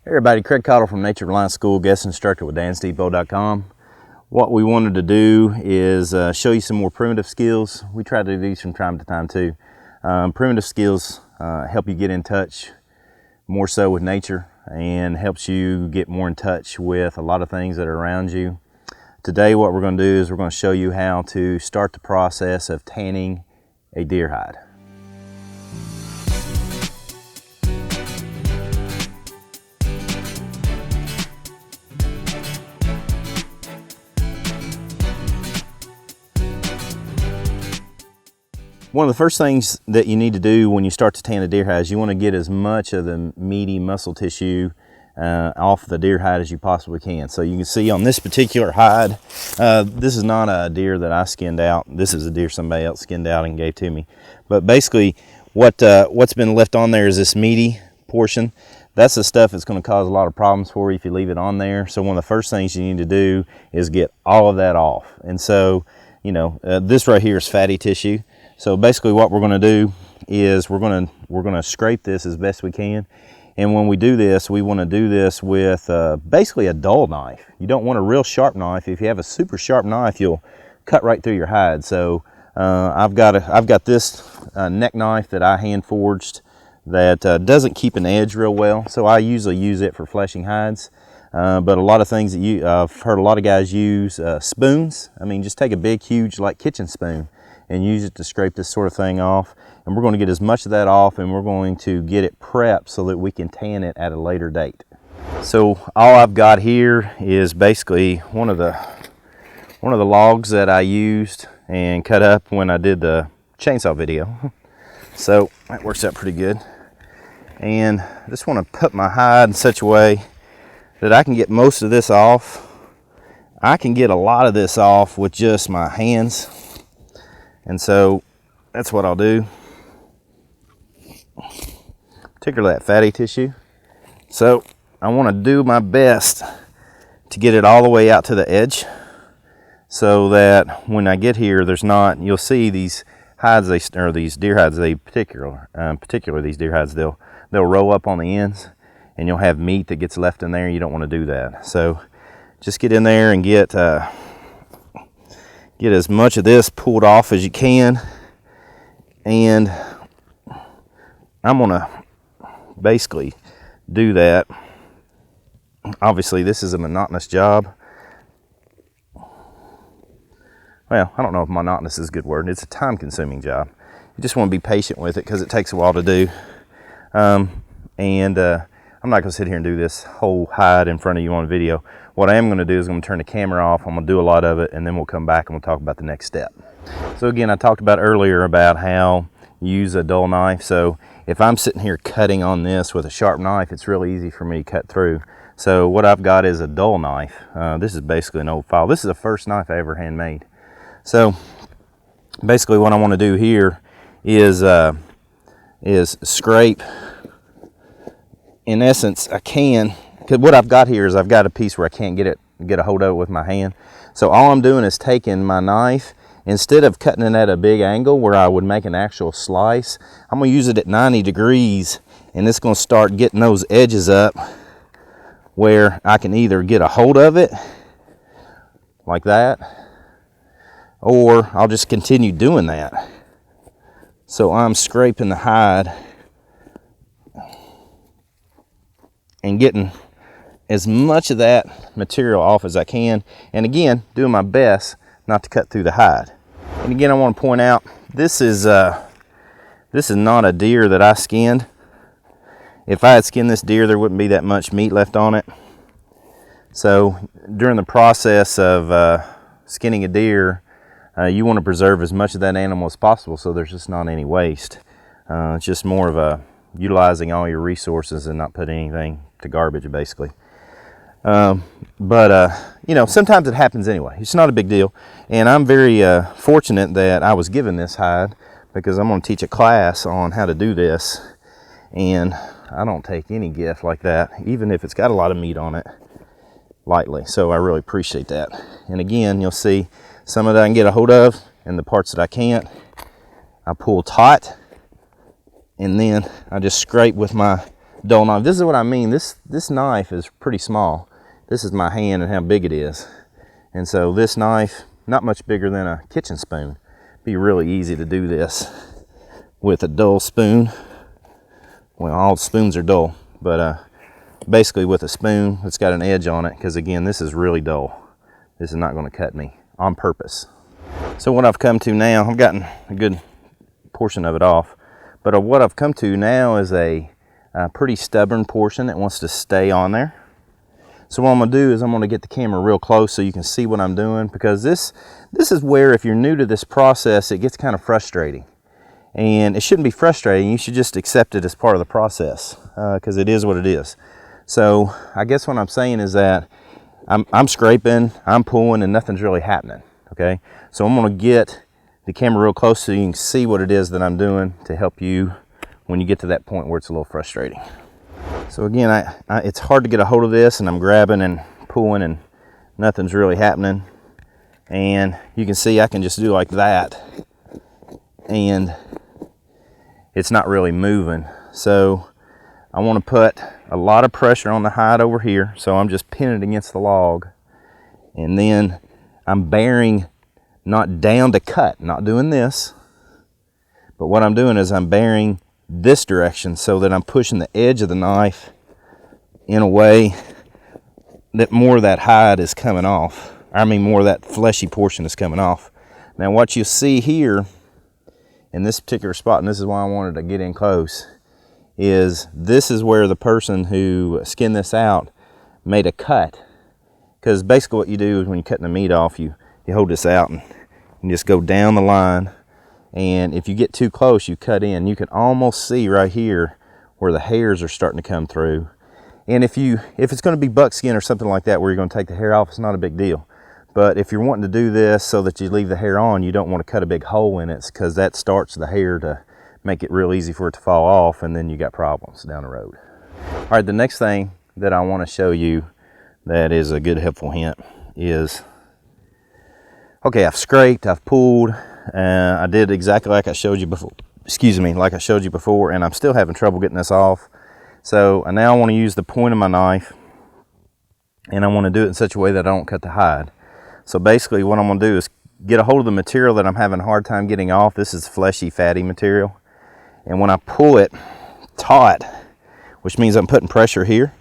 Hey everybody, Craig Cottle from Nature Reliance School, guest instructor with DansDepot.com. What we wanted to do is show you some more primitive skills. We try to do these from time to time too. Primitive skills help you get in touch more so with nature and helps you get more in touch with a lot of things that are around you. Today what we're going to do is we're going to show you how to start the process of tanning a deer hide. One of the first things that you need to do when you start to tan a deer hide is you want to get as much of the meaty muscle tissue off the deer hide as you possibly can. So you can see on this particular hide, this is not a deer that I skinned out. This is a deer somebody else skinned out and gave to me. But basically what's been left on there is this meaty portion. That's the stuff that's going to cause a lot of problems for you if you leave it on there. So one of the first things you need to do is get all of that off. And so, you know, this right here is fatty tissue. So basically what we're going to do is we're going to scrape this as best we can. And when we do this, we want to do this with basically a dull knife. You don't want a real sharp knife. If you have a super sharp knife, you'll cut right through your hide. So I've got this neck knife that I hand forged that doesn't keep an edge real well. So I usually use it for fleshing hides. But a lot of things that I've heard a lot of guys use spoons. I mean, just take a big, huge, like kitchen spoon and use it to scrape this sort of thing off. And we're going to get as much of that off, and we're going to get it prepped so that we can tan it at a later date. So all I've got here is basically one of the logs that I used and cut up when I did the chainsaw video. So that works out pretty good. And I just want to put my hide in such a way that I can get most of this off. I can get a lot of this off with just my hands. And so that's what I'll do, particularly that fatty tissue. So I want to do my best to get it all the way out to the edge so that when I get here, there's not, you'll see these hides, these deer hides, particularly these deer hides, they'll roll up on the ends and you'll have meat that gets left in there. You don't want to do that. So just get in there and get as much of this pulled off as you can, and I'm gonna basically do that. Obviously this is a monotonous job. Well, I don't know if monotonous is a good word. It's a time-consuming job. You just want to be patient with it because it takes a while to do. I'm not going to sit here and do this whole hide in front of you on video. What I am going to do is I'm going to turn the camera off. I'm going to do a lot of it, and then we'll come back and we'll talk about the next step. So again, I talked about earlier about how you use a dull knife. So if I'm sitting here cutting on this with a sharp knife, it's really easy for me to cut through. So what I've got is a dull knife. This is basically an old file. This is the first knife I ever handmade. So basically what I want to do here is scrape. In essence, I can, because what I've got here is I've got a piece where I can't get a hold of it with my hand. So all I'm doing is taking my knife, instead of cutting it at a big angle where I would make an actual slice, I'm going to use it at 90 degrees, and it's going to start getting those edges up where I can either get a hold of it like that, or I'll just continue doing that. So I'm scraping the hide and getting as much of that material off as I can, and again doing my best not to cut through the hide. And again, I want to point out this is not a deer that I skinned. If I had skinned this deer, there wouldn't be that much meat left on it. So during the process of skinning a deer, you want to preserve as much of that animal as possible so there's just not any waste. It's just more of a utilizing all your resources and not putting anything to garbage, basically. You know, sometimes it happens anyway. It's not a big deal. And I'm very fortunate that I was given this hide, because I'm going to teach a class on how to do this. And I don't take any gift like that, even if it's got a lot of meat on it, lightly. So I really appreciate that. And again, you'll see some of that I can get a hold of, and the parts that I can't, I pull taut, and then I just scrape with my dull knife. This is what I mean. This knife is pretty small. This is my hand and how big it is. And so this knife, not much bigger than a kitchen spoon. Be really easy to do this with a dull spoon. Well, all spoons are dull, but basically with a spoon that's got an edge on it, because again, this is really dull. This is not going to cut me on purpose. So what I've come to now, I've gotten a good portion of it off, but what I've come to now is a pretty stubborn portion that wants to stay on there. So what I'm going to do is I'm going to get the camera real close so you can see what I'm doing, because this is where, if you're new to this process, it gets kind of frustrating. And it shouldn't be frustrating. You should just accept it as part of the process, because it is what it is. So I guess what I'm saying is that I'm scraping, I'm pulling, and nothing's really happening. Okay, so I'm going to get the camera real close so you can see what it is that I'm doing to help you when you get to that point where it's a little frustrating. So again, it's hard to get a hold of this, and I'm grabbing and pulling and nothing's really happening. And you can see I can just do like that, and it's not really moving. So I want to put a lot of pressure on the hide over here. So I'm just pinning it against the log, and then I'm bearing not down to cut, not doing this, but what I'm doing is I'm bearing this direction so that I'm pushing the edge of the knife in a way that more of that hide is coming off. I mean, more of that fleshy portion is coming off. Now what you see here in this particular spot, and this is why I wanted to get in close, is this is where the person who skinned this out made a cut. Because basically what you do is when you're cutting the meat off, you hold this out and you just go down the line. And if you get too close, you cut in. You can almost see right here where the hairs are starting to come through. And if it's going to be buckskin or something like that where you're going to take the hair off, it's not a big deal. But if you're wanting to do this so that you leave the hair on, you don't want to cut a big hole in it, because that starts the hair to make it real easy for it to fall off, and then you got problems down the road. All right, the next thing that I want to show you that is a good helpful hint is, okay, I've scraped, I've pulled, I did exactly like I showed you before, like I showed you before, and I'm still having trouble getting this off. So now I want to use the point of my knife, and I want to do it in such a way that I don't cut the hide. So basically what I'm going to do is get a hold of the material that I'm having a hard time getting off. This is fleshy, fatty material. And when I pull it taut, which means I'm putting pressure here,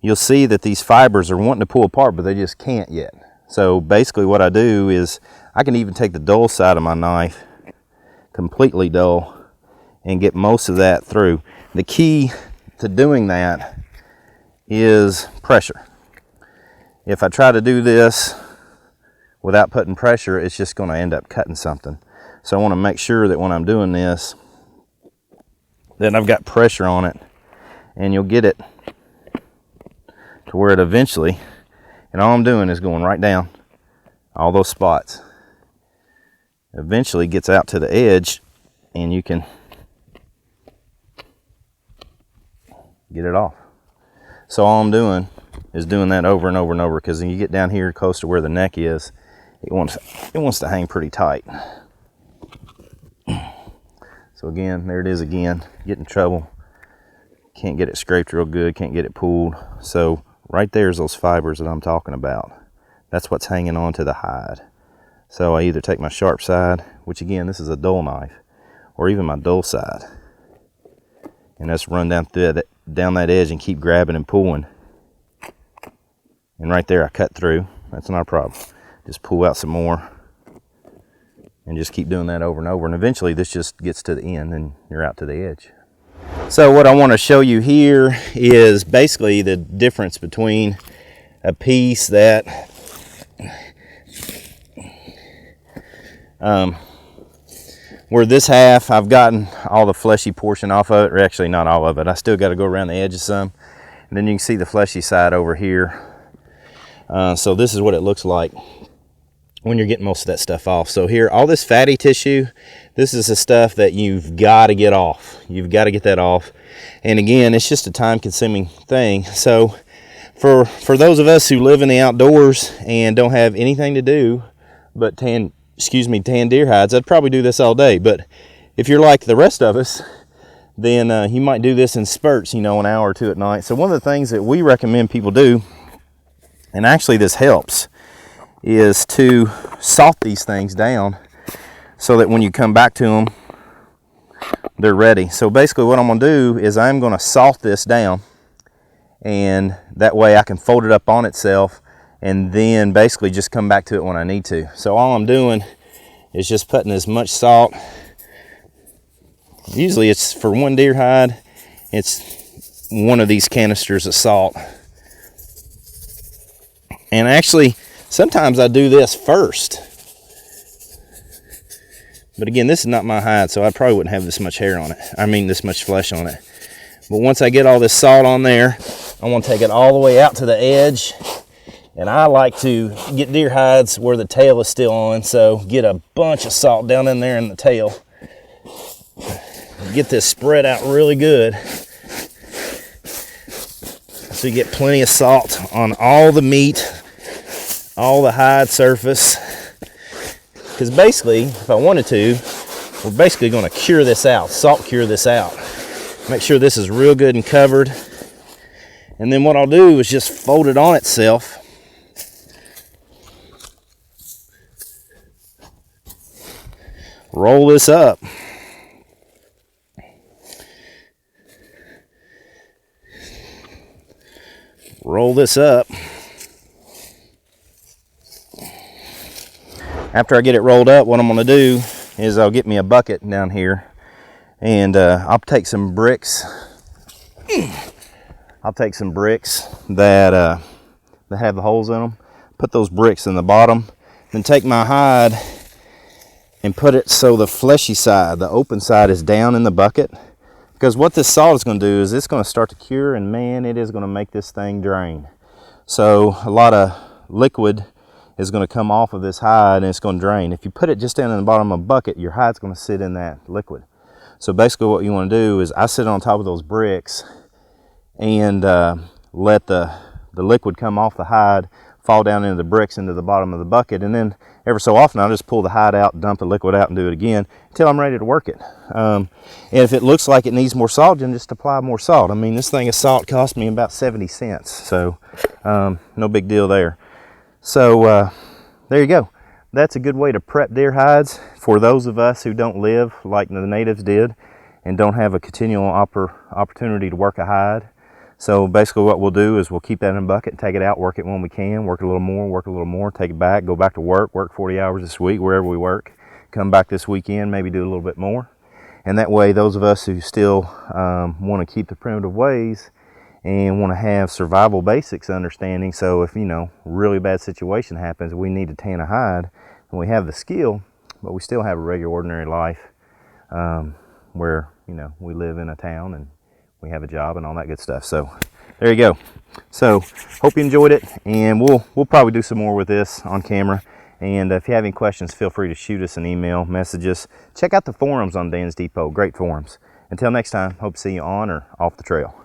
you'll see that these fibers are wanting to pull apart, but they just can't yet. So basically what I do is I can even take the dull side of my knife, completely dull, and get most of that through. The key to doing that is pressure. If I try to do this without putting pressure, it's just going to end up cutting something. So I want to make sure that when I'm doing this, that I've got pressure on it, and you'll get it to where it eventually, and all I'm doing is going right down all those spots, eventually gets out to the edge, and you can get it off. So all I'm doing is doing that over and over and over, because when you get down here close to where the neck is, it wants to hang pretty tight. So again, there it is again, get in trouble. Can't get it scraped real good, can't get it pulled. So right there's those fibers that I'm talking about. That's what's hanging on to the hide. So I either take my sharp side, which again, this is a dull knife, or even my dull side, and just run down that edge and keep grabbing and pulling. And right there I cut through. That's not a problem. Just pull out some more and just keep doing that over and over, and eventually this just gets to the end and you're out to the edge. So what I want to show you here is basically the difference between a piece that where this half I've gotten all the fleshy portion off of it, or actually not all of it, I still got to go around the edges some, and then you can see the fleshy side over here. So this is what it looks like when you're getting most of that stuff off. So here, all this fatty tissue, this is the stuff that you've got to get off. You've got to get that off. And again, it's just a time-consuming thing. So for those of us who live in the outdoors and don't have anything to do but tan deer hides, I'd probably do this all day. But if you're like the rest of us then you might do this in spurts, you know, an hour or two at night. So one of the things that we recommend people do, and actually this helps, is to salt these things down so that when you come back to them, they're ready. So basically what I'm going to do is I'm going to salt this down, and that way I can fold it up on itself and then basically just come back to it when I need to. So all I'm doing is just putting as much salt. Usually it's for one deer hide, it's one of these canisters of salt. And actually, sometimes I do this first. But again, this is not my hide, so I probably wouldn't have this much hair on it. I mean, this much flesh on it. But once I get all this salt on there, I want to take it all the way out to the edge. And I like to get deer hides where the tail is still on, so get a bunch of salt down in there in the tail. Get this spread out really good, so you get plenty of salt on all the meat, all the hide surface. Because basically, if I wanted to, we're basically going to cure this out, salt cure this out. Make sure this is real good and covered. And then what I'll do is just fold it on itself. Roll this up. Roll this up. After I get it rolled up, what I'm going to do is I'll get me a bucket down here, and I'll take some bricks. I'll take some bricks that have the holes in them, put those bricks in the bottom, then take my hide and put it so the fleshy side, the open side, is down in the bucket. Because what this salt is going to do is it's going to start to cure, and man, it is going to make this thing drain. So a lot of liquid is going to come off of this hide and it's going to drain. If you put it just down in the bottom of a bucket, your hide's going to sit in that liquid. So basically what you want to do is I sit on top of those bricks and let the liquid come off the hide, fall down into the bricks into the bottom of the bucket, and then every so often I'll just pull the hide out, dump the liquid out, and do it again until I'm ready to work it. And if it looks like it needs more salt, then just apply more salt. I mean, this thing of salt cost me about 70 cents, so no big deal there. So there you go. That's a good way to prep deer hides for those of us who don't live like the natives did and don't have a continual opportunity to work a hide. So basically what we'll do is we'll keep that in a bucket, take it out, work it when we can, work a little more, take it back, go back to work 40 hours this week, wherever we work, come back this weekend, maybe do a little bit more. And that way, those of us who still want to keep the primitive ways and want to have survival basics understanding, so if, you know, really bad situation happens, we need to tan a hide, and we have the skill, but we still have a regular, ordinary life where, you know, we live in a town and we have a job and all that good stuff. So there you go. So hope you enjoyed it, and we'll probably do some more with this on camera. And if you have any questions, feel free to shoot us an email, message us. Check out the forums on Dan's Depot. Great forums. Until next time, hope to see you on or off the trail.